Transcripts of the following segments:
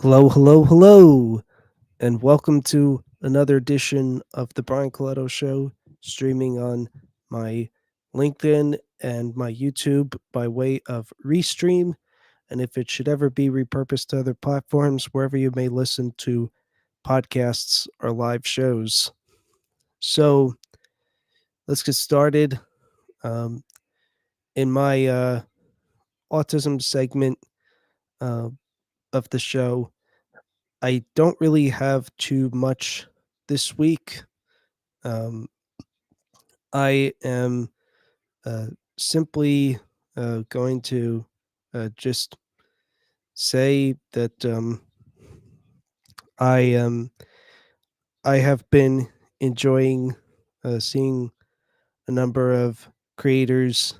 Hello, hello, hello, and welcome to another edition of the Brian Colletto Show, streaming on my LinkedIn and my YouTube by way of Restream. And if it should ever be repurposed to other platforms, wherever you may listen to podcasts or live shows. So let's get started. Um, in my autism segment uh, of the show, I don't really have too much this week. Um, I am uh, simply going to just say that I I have been enjoying seeing a number of creators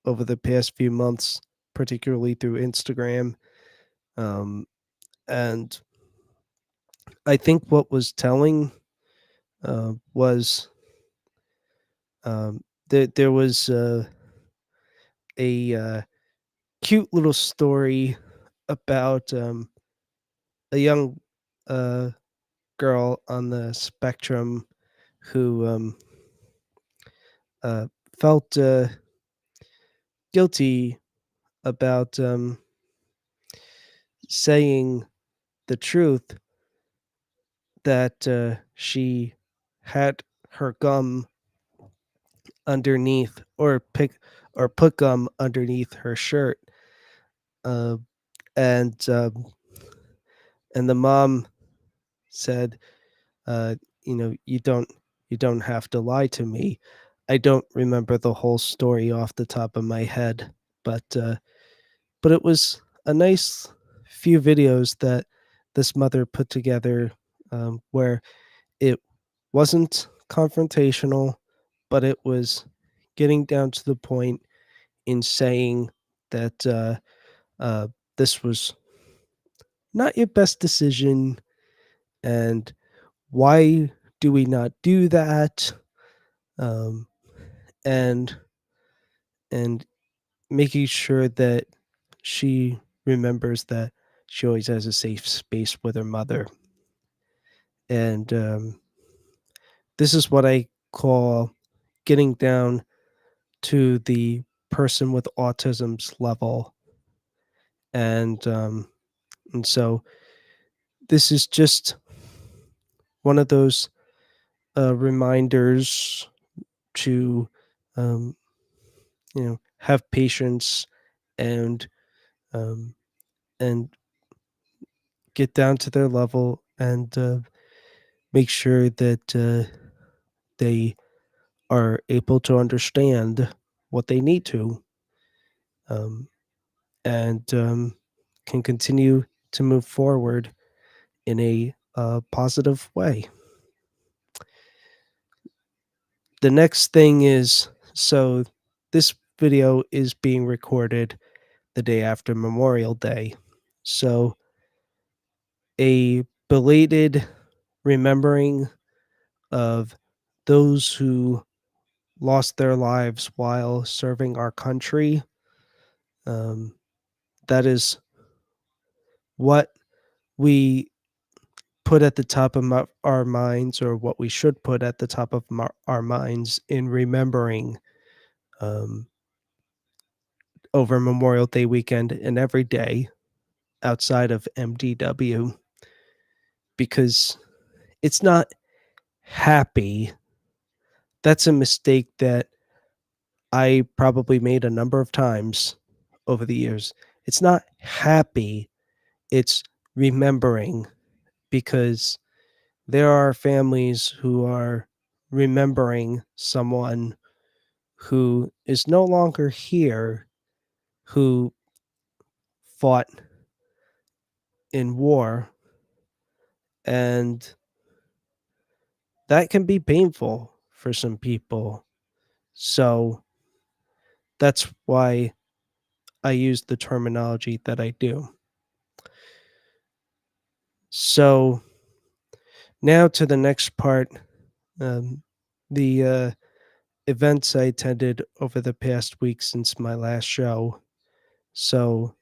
over the past few months, particularly through Instagram, um, and I think what was telling was that there was a cute little story about a young uh, girl on the spectrum who uh, felt guilty about saying the truth that she had her gum underneath or put gum underneath her shirt, uh, and and the mom said, uh, you don't have to lie to me. I don't remember the whole story off the top of my head, but but it was a nice few videos that this mother put together, where it wasn't confrontational, but it was getting down to the point in saying that uh, this was not your best decision, and why do we not do that? Um, and and making sure that she remembers that she always has a safe space with her mother. And this is what I call getting down to the person with autism's level. And so this is just one of those reminders to um, have patience and um, and get down to their level and make sure that they are able to understand what they need to, um, and can continue to move forward in a positive way. The next thing is, so this video is being recorded the day after Memorial Day. So a belated remembering of those who lost their lives while serving our country. Um, that is what we put at the top of our minds, or what we should put at the top of our minds in remembering um, over Memorial Day weekend and every day outside of MDW, because it's not happy. That's a mistake that I probably made a number of times over the years. It's not happy, it's remembering, because there are families who are remembering someone who is no longer here, who fought in war, and that can be painful for some people. So that's why I use the terminology that I do. So now to the next part, the events I attended over the past week since my last show. So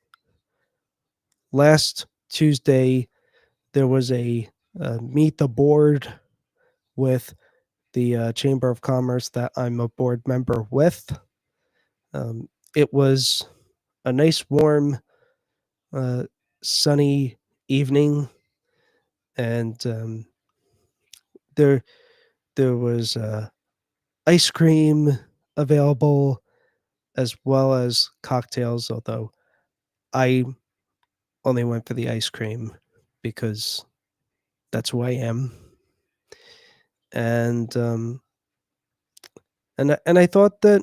last Tuesday, there was a meet the board with the Chamber of Commerce that I'm a board member with. It was a nice, warm, uh, sunny evening, and there there was ice cream available as well as cocktails. Although I only went for the ice cream because that's who I am, and I thought that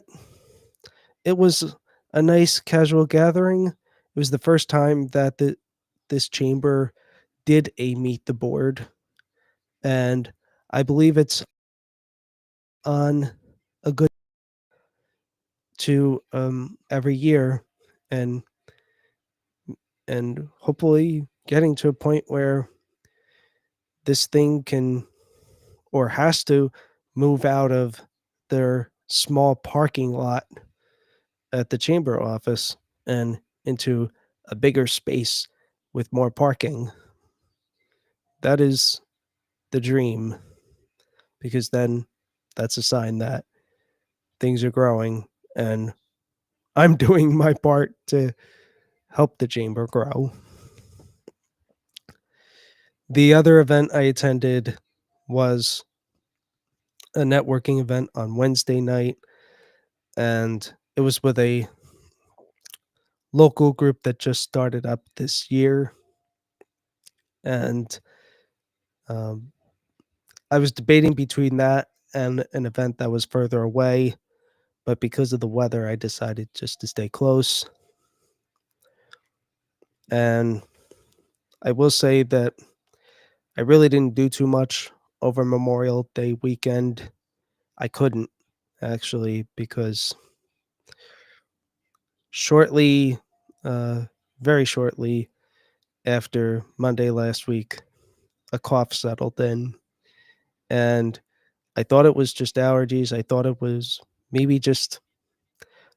it was a nice casual gathering. It was the first time that this chamber did a meet the board, and I believe it's on a good to every year, and hopefully getting to a point where this thing can or has to move out of their small parking lot at the chamber office and into a bigger space with more parking. That is the dream, because then that's a sign that things are growing and I'm doing my part to help the chamber grow. The other event I attended was a networking event on Wednesday night, and it was with a local group that just started up this year. And um, I was debating between that and an event that was further away, but because of the weather, I decided just to stay close. And I will say that I really didn't do too much over Memorial Day weekend. I couldn't actually, because shortly, uh, very shortly after Monday last week, a cough settled in, and I thought it was just allergies. I thought it was maybe just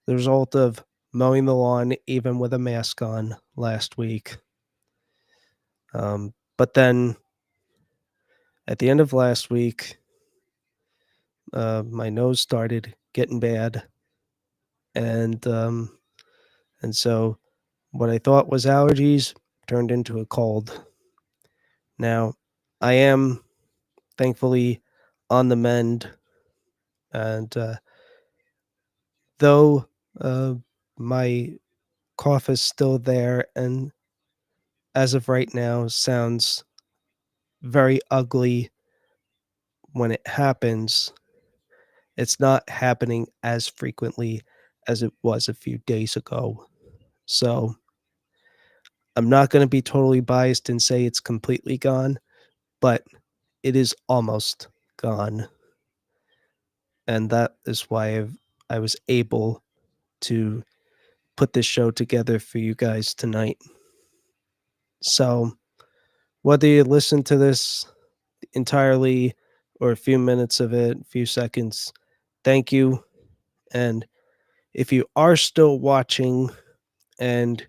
the result of mowing the lawn even with a mask on last week. But then at the end of last week, my nose started getting bad, and so what I thought was allergies turned into a cold. Now, I am thankfully on the mend, and though uh, my cough is still there, and as of right now sounds very ugly when it happens, it's not happening as frequently as it was a few days ago. So I'm not going to be totally biased and say it's completely gone, but it is almost gone. And that is why I was able to put this show together for you guys tonight. So whether you listen to this entirely or a few minutes of it, a few seconds, thank you. And if you are still watching and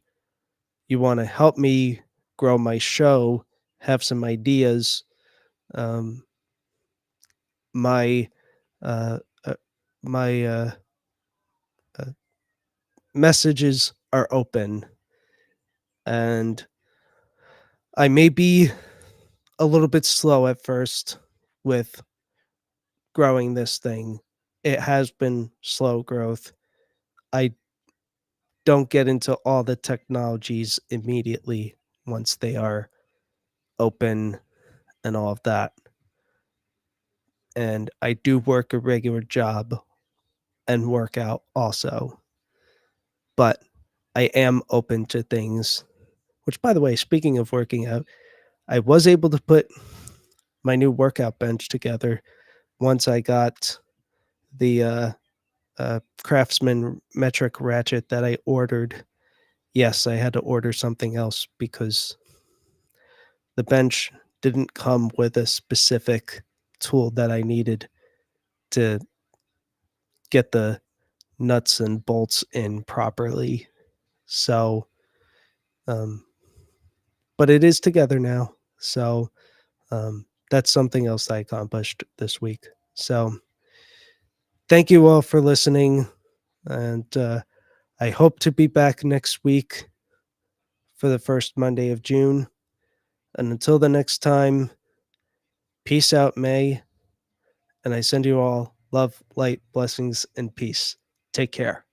you want to help me grow my show, have some ideas, um, my uh, uh, my uh, messages are open, and I may be a little bit slow at first with growing this thing. It has been slow growth. I don't get into all the technologies immediately once they are open and all of that. And I do work a regular job and work out also. But I am open to things, which, by the way, speaking of working out, I was able to put my new workout bench together once I got the Craftsman metric ratchet that I ordered. Yes, I had to order something else because the bench didn't come with a specific tool that I needed to get the nuts and bolts in properly. So, um, but it is together now. So that's something else I accomplished this week. So thank you all for listening. And I hope to be back next week for the first Monday of June. And until the next time, peace out, May. And I send you all love, light, blessings, and peace. Take care.